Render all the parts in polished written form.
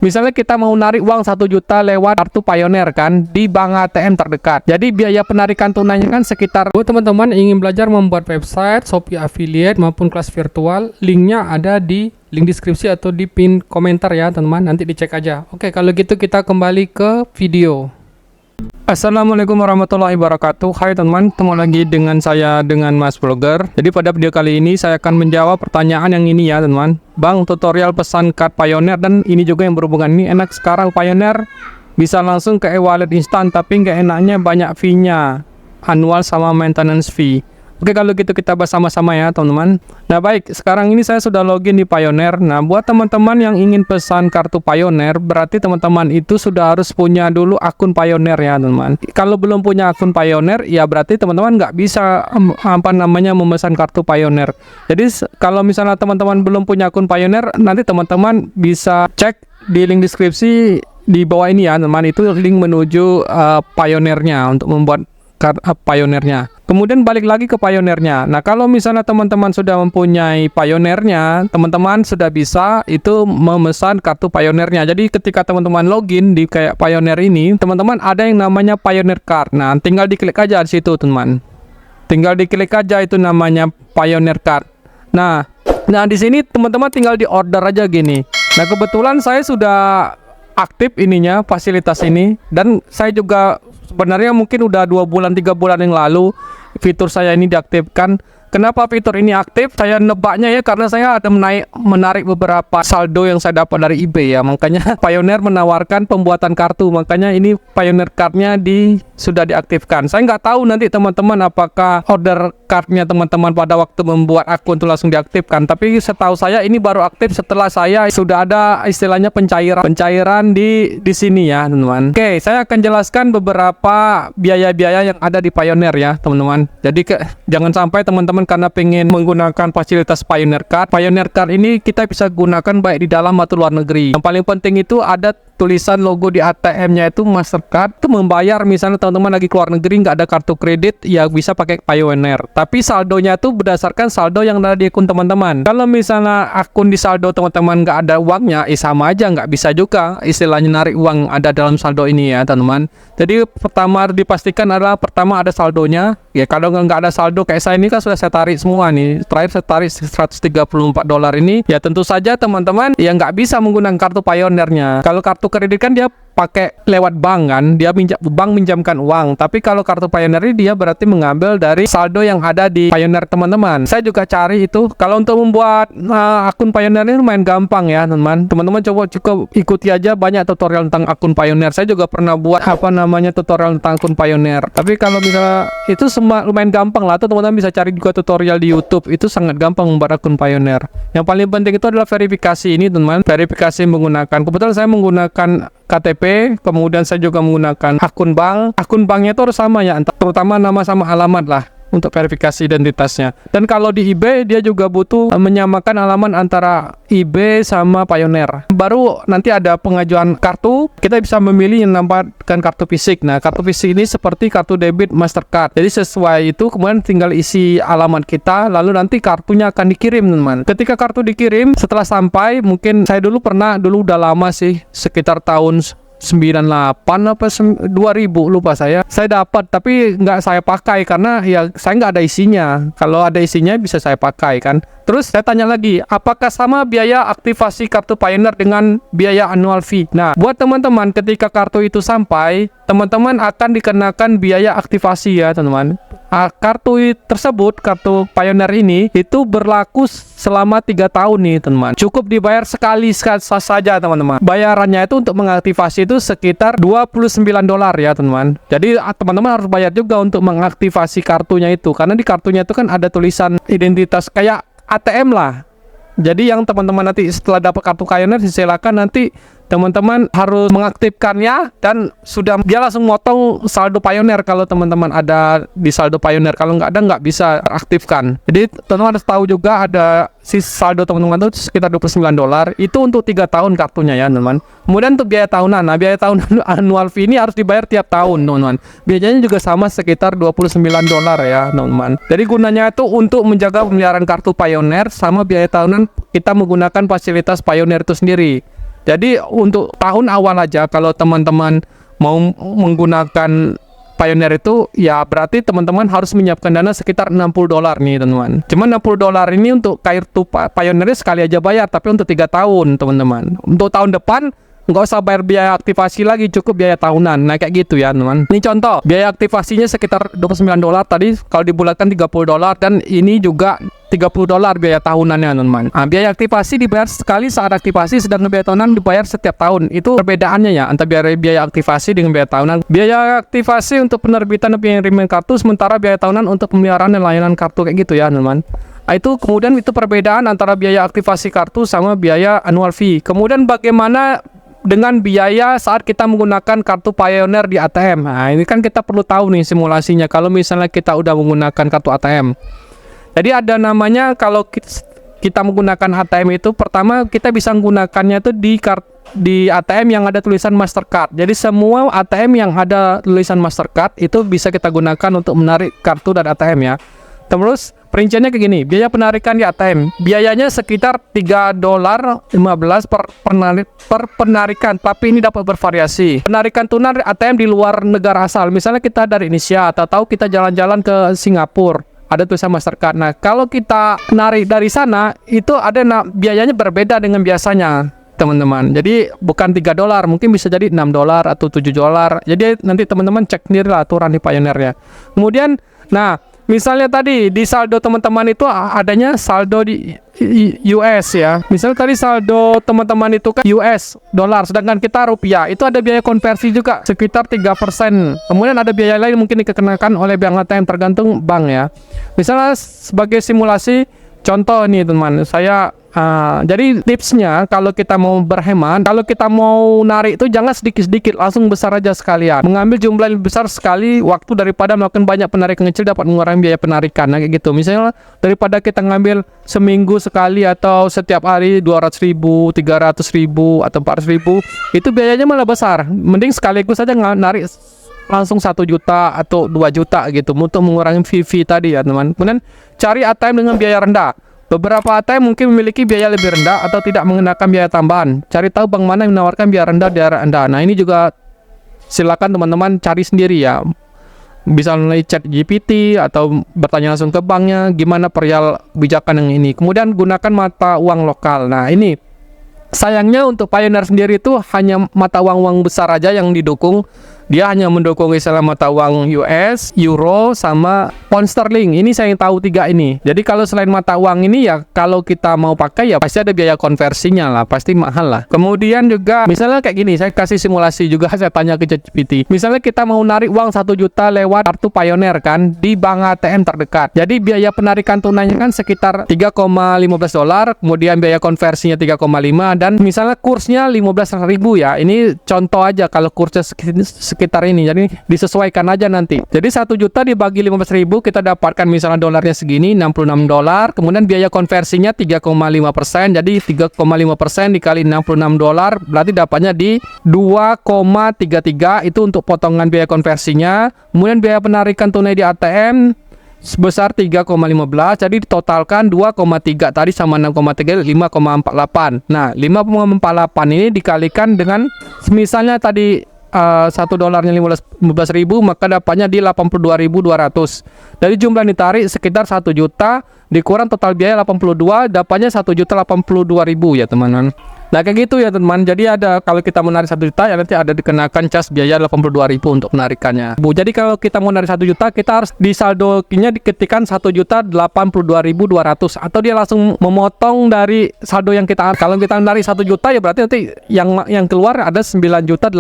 Misalnya kita mau narik uang 1 juta lewat kartu Pioneer kan di bank ATM terdekat. Jadi biaya penarikan tunainya kan sekitar. Buat teman-teman ingin belajar membuat website, Shopee affiliate maupun kelas virtual, linknya ada di link deskripsi atau di pin komentar ya teman-teman. Nanti dicek aja. Oke, kalau gitu kita kembali ke video. Assalamualaikum warahmatullahi wabarakatuh. Hai teman-teman, ketemu lagi dengan saya dengan Mas Vlogger. Jadi pada video kali ini saya akan menjawab pertanyaan yang ini ya teman-teman. Bang, tutorial pesan card Pioneer, dan ini juga yang berhubungan, ini enak sekarang Pioneer bisa langsung ke e-wallet instan, tapi nggak enaknya banyak fee-nya, annual sama maintenance fee. Oke, kalau gitu kita bahas sama-sama ya teman-teman. Nah baik, sekarang ini saya sudah login di Pioneer. Nah buat teman-teman yang ingin pesan kartu Pioneer, berarti teman-teman itu sudah harus punya dulu akun Pioneer ya teman-teman. Kalau belum punya akun Pioneer, ya berarti teman-teman nggak bisa memesan kartu Pioneer. Jadi kalau misalnya teman-teman belum punya akun Pioneer, nanti teman-teman bisa cek di link deskripsi di bawah ini ya teman-teman. Itu link menuju Pioneernya untuk membuat Pioneernya. Kemudian balik lagi ke Pioneernya. Nah kalau misalnya teman-teman sudah mempunyai Pioneernya, teman-teman sudah bisa itu memesan kartu Pioneernya. Jadi ketika teman-teman login di kayak Pioneer ini, teman-teman ada yang namanya Pioneer Card. Nah tinggal diklik aja di situ teman. Tinggal diklik aja itu namanya Pioneer Card. Nah di sini teman-teman tinggal di order aja gini. Nah kebetulan saya sudah aktif ininya, fasilitas ini, dan saya juga sebenarnya mungkin udah 2 bulan 3 bulan yang lalu fitur saya ini diaktifkan. Kenapa fitur ini aktif? Saya nebaknya ya karena saya ada menarik beberapa saldo yang saya dapat dari eBay ya. Makanya Pioneer menawarkan pembuatan kartu. Makanya ini Pioneer Cardnya sudah diaktifkan. Saya nggak tahu nanti teman-teman apakah order cardnya teman-teman pada waktu membuat akun itu langsung diaktifkan. Tapi setahu saya ini baru aktif setelah saya sudah ada istilahnya pencairan di sini ya teman-teman. Oke, saya akan jelaskan beberapa biaya-biaya yang ada di Pioneer ya teman-teman. Jadi jangan sampai teman-teman karena pengen menggunakan fasilitas Pioneer Card ini kita bisa gunakan baik di dalam atau luar negeri. Yang paling penting itu ada tulisan logo di ATM-nya itu Mastercard. Itu membayar misalnya teman-teman lagi keluar negeri nggak ada kartu kredit, ya bisa pakai Pioneer. Tapi saldonya itu berdasarkan saldo yang ada di akun teman-teman. Kalau misalnya akun di saldo teman-teman nggak ada uangnya, sama aja nggak bisa juga istilahnya narik uang ada dalam saldo ini ya teman-teman. Jadi pertama harus dipastikan adalah pertama ada saldonya. Ya kalau nggak ada saldo kayak saya ini kan sudah saya tarik semua nih. Terakhir saya tarik $134 ini. Ya tentu saja teman-teman yang nggak bisa menggunakan kartu Pioneernya. Kalau kartu kredit kan dia pakai lewat bank kan, dia bank minjamkan uang. Tapi kalau kartu Pioneer ini dia berarti mengambil dari saldo yang ada di Pioneer teman-teman. Saya juga cari itu. Kalau untuk membuat akun Pioneer ini lumayan gampang ya teman-teman. Teman-teman coba cukup ikuti aja banyak tutorial tentang akun Pioneer. Saya juga pernah buat tutorial tentang akun Pioneer. Tapi kalau misalnya itu semua lumayan gampang lah, atau teman-teman bisa cari juga tutorial di YouTube. Itu sangat gampang membuat akun Pioneer. Yang paling penting itu adalah verifikasi ini teman-teman. Verifikasi menggunakan, kebetulan saya menggunakan KTP, kemudian saya juga menggunakan akun bank. Akun banknya itu harus sama ya, terutama nama sama alamat lah untuk verifikasi identitasnya. Dan kalau di eBay dia juga butuh menyamakan alamat antara eBay sama Pioneer. Baru nanti ada pengajuan kartu, kita bisa memilih yang menambahkan kartu fisik. Nah kartu fisik ini seperti kartu debit Mastercard. Jadi sesuai itu kemudian tinggal isi alamat kita, lalu nanti kartunya akan dikirim teman. Ketika kartu dikirim, setelah sampai, mungkin saya dulu udah lama sih, sekitar tahun 98 apa 2000 lupa saya dapat, tapi nggak saya pakai karena ya saya nggak ada isinya. Kalau ada isinya bisa saya pakai kan. Terus saya tanya lagi, apakah sama biaya aktivasi kartu Pioneer dengan biaya annual fee? Nah buat teman-teman ketika kartu itu sampai, teman-teman akan dikenakan biaya aktivasi ya teman-teman. Kartu tersebut, kartu Pioneer ini itu berlaku selama 3 tahun nih teman-teman. Cukup dibayar sekali saja teman-teman. Bayarannya itu untuk mengaktifasi itu sekitar $29 ya teman-teman. Jadi teman-teman harus bayar juga untuk mengaktifasi kartunya itu, karena di kartunya itu kan ada tulisan identitas kayak ATM lah. Jadi yang teman-teman nanti setelah dapat kartu Pioneer, silakan nanti teman-teman harus mengaktifkannya, dan dia langsung motong saldo Pioneer kalau teman-teman ada di saldo Pioneer. Kalau nggak ada, nggak bisa aktifkan. Jadi teman-teman harus tahu juga ada si saldo teman-teman itu sekitar $29. Itu untuk 3 tahun kartunya ya teman-teman. Kemudian untuk biaya tahunan, nah biaya tahunan annual fee ini harus dibayar tiap tahun teman-teman. Biayanya juga sama sekitar $29 ya teman-teman. Jadi gunanya itu untuk menjaga pemeliharaan kartu Pioneer, sama biaya tahunan kita menggunakan fasilitas Pioneer itu sendiri. Jadi untuk tahun awal aja kalau teman-teman mau menggunakan Pioneer itu, ya berarti teman-teman harus menyiapkan dana sekitar $60 nih teman-teman. Cuma $60 ini untuk kartu Pioneer sekali aja bayar, tapi untuk 3 tahun teman-teman. Untuk tahun depan nggak usah bayar biaya aktivasi lagi, cukup biaya tahunan. Nah kayak gitu ya teman. Ini contoh, biaya aktivasinya sekitar $29 tadi, kalau dibulatkan $30, dan ini juga $30 biaya tahunannya teman-teman. Nah, biaya aktivasi dibayar sekali saat aktivasi, sedangkan biaya tahunan dibayar setiap tahun. Itu perbedaannya ya antara biaya aktivasi dengan biaya tahunan. Biaya aktivasi untuk penerbitan dan pengiriman kartu, sementara biaya tahunan untuk pemeliharaan dan layanan kartu, kayak gitu ya teman-teman. Nah, itu kemudian itu perbedaan antara biaya aktivasi kartu sama biaya annual fee. Kemudian bagaimana dengan biaya saat kita menggunakan kartu Pioneer di ATM? Nah, ini kan kita perlu tahu nih simulasinya kalau misalnya kita udah menggunakan kartu ATM. Jadi ada namanya, kalau kita menggunakan ATM itu, pertama kita bisa menggunakannya itu di ATM yang ada tulisan Mastercard. Jadi semua ATM yang ada tulisan Mastercard itu bisa kita gunakan untuk menarik kartu dari ATM ya. Terus perinciannya kayak gini, biaya penarikan di ATM, biayanya sekitar $3.15 per penarikan, tapi ini dapat bervariasi. Penarikan tunai ATM di luar negara asal, misalnya kita dari Indonesia atau tahu kita jalan-jalan ke Singapura, ada tulisan Mastercard. Nah, kalau kita narik dari sana, itu ada biayanya berbeda dengan biasanya teman-teman. Jadi bukan $3, mungkin bisa jadi $6 atau $7. Jadi nanti teman-teman cek sendiri lah aturan di Pioneer ya. Kemudian, nah misalnya tadi di saldo teman-teman itu adanya saldo di US ya. Misalnya tadi saldo teman-teman itu kan US dolar, sedangkan kita rupiah. Itu ada biaya konversi juga sekitar 3%. Kemudian ada biaya lain mungkin dikenakan oleh bank ATM, tergantung bank ya. Misalnya sebagai simulasi contoh nih teman, saya jadi tipsnya kalau kita mau berhemat, kalau kita mau narik itu jangan sedikit-sedikit, langsung besar aja sekalian. Mengambil jumlah yang besar sekali waktu daripada melakukan banyak penarikan kecil dapat mengurangi biaya penarikan. Nah kayak gitu. Misalnya daripada kita ngambil seminggu sekali atau setiap hari 200.000, 300.000 atau 400.000, itu biayanya malah besar. Mending sekaligus saja narik langsung 1 juta atau 2 juta gitu untuk mengurangi fee tadi ya teman. Kemudian cari ATM dengan biaya rendah. Beberapa ATM mungkin memiliki biaya lebih rendah atau tidak mengenakan biaya tambahan. Cari tahu bank mana yang menawarkan biaya rendah di daerah Anda. Nah ini juga silakan teman-teman cari sendiri ya. Bisa melalui chat GPT atau bertanya langsung ke banknya gimana perihal kebijakan yang ini. Kemudian gunakan mata uang lokal. Nah ini sayangnya untuk Pioneer sendiri itu hanya mata uang besar aja yang didukung. Dia hanya mendukung istilah mata uang US, Euro, sama Pound Sterling. Ini saya yang tahu 3 ini. Jadi kalau selain mata uang ini ya, kalau kita mau pakai ya pasti ada biaya konversinya lah, pasti mahal lah. Kemudian juga misalnya kayak gini, saya kasih simulasi juga, saya tanya ke ChatGPT. Misalnya kita mau narik uang 1 juta lewat kartu Pioneer kan di bank ATM terdekat. Jadi biaya penarikan tunainya kan sekitar $3,15, kemudian biaya konversinya 3,5, dan misalnya kursnya 15.000 ya. Ini contoh aja kalau kursnya sekitar ini, jadi disesuaikan aja nanti. Jadi 1 juta dibagi 15.000, kita dapatkan misalnya dolarnya segini, $66. Kemudian biaya konversinya 3,5%, jadi 3,5% dikali $66 berarti dapatnya di 2,33. Itu untuk potongan biaya konversinya. Kemudian biaya penarikan tunai di ATM sebesar 3,15, jadi ditotalkan 2,3 tadi sama 6,3, 5,48. Nah 5,48 ini dikalikan dengan misalnya tadi $1 nya 15.000, maka dapatnya di 82.200. Dari jumlah yang ditarik sekitar 1 juta dikurang total biaya 82, dapatnya 1.082.000 ya teman-teman. Nah kayak gitu ya teman. Jadi ada, kalau kita menarik 1 juta ya nanti ada dikenakan cas biaya 82.000 untuk menarikannya. Jadi kalau kita mau narik 1 juta, kita harus di saldonya diketikkan 1.082.200, atau dia langsung memotong dari saldo yang kita. Kalau kita narik 1 juta ya berarti nanti yang keluar ada 9.018.000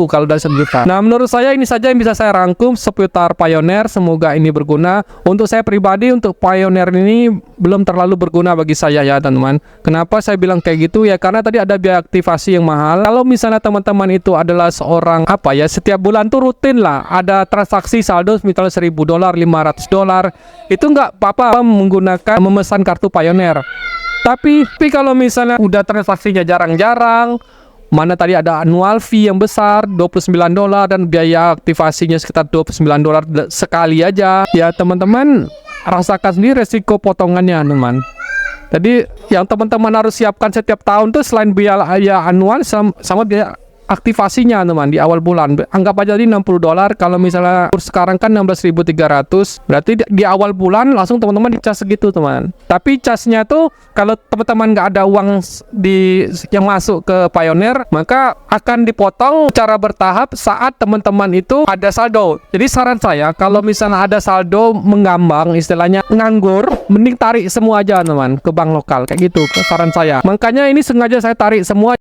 kalau dari 1 juta. Nah menurut saya ini saja yang bisa saya rangkum seputar Pioneer. Semoga ini berguna. Untuk saya pribadi, untuk Pioneer ini belum terlalu berguna bagi saya ya teman-teman. Kenapa saya bilang kayak gitu ya, karena tadi ada biaya aktivasi yang mahal. Kalau misalnya teman-teman itu adalah seorang setiap bulan tuh rutin lah ada transaksi saldo misalnya $1.000, $500, itu nggak apa-apa menggunakan memesan kartu Pioneer. Tapi kalau misalnya udah transaksinya jarang-jarang, mana tadi ada annual fee yang besar $29 dan biaya aktivasinya sekitar $29 sekali aja, ya teman-teman rasakan sendiri resiko potongannya teman. Jadi yang teman-teman harus siapkan setiap tahun tuh selain biaya anual sama biaya aktivasinya teman di awal bulan. Anggap aja di $60. Kalau misalnya kurs sekarang kan 16.300, berarti di awal bulan langsung teman-teman dicas segitu teman. Tapi casnya tuh kalau teman-teman nggak ada uang yang masuk ke Pioneer, maka akan dipotong secara bertahap saat teman-teman itu ada saldo. Jadi saran saya kalau misalnya ada saldo mengambang, istilahnya nganggur, mending tarik semua aja teman ke bank lokal kayak gitu. Saran saya. Makanya ini sengaja saya tarik semua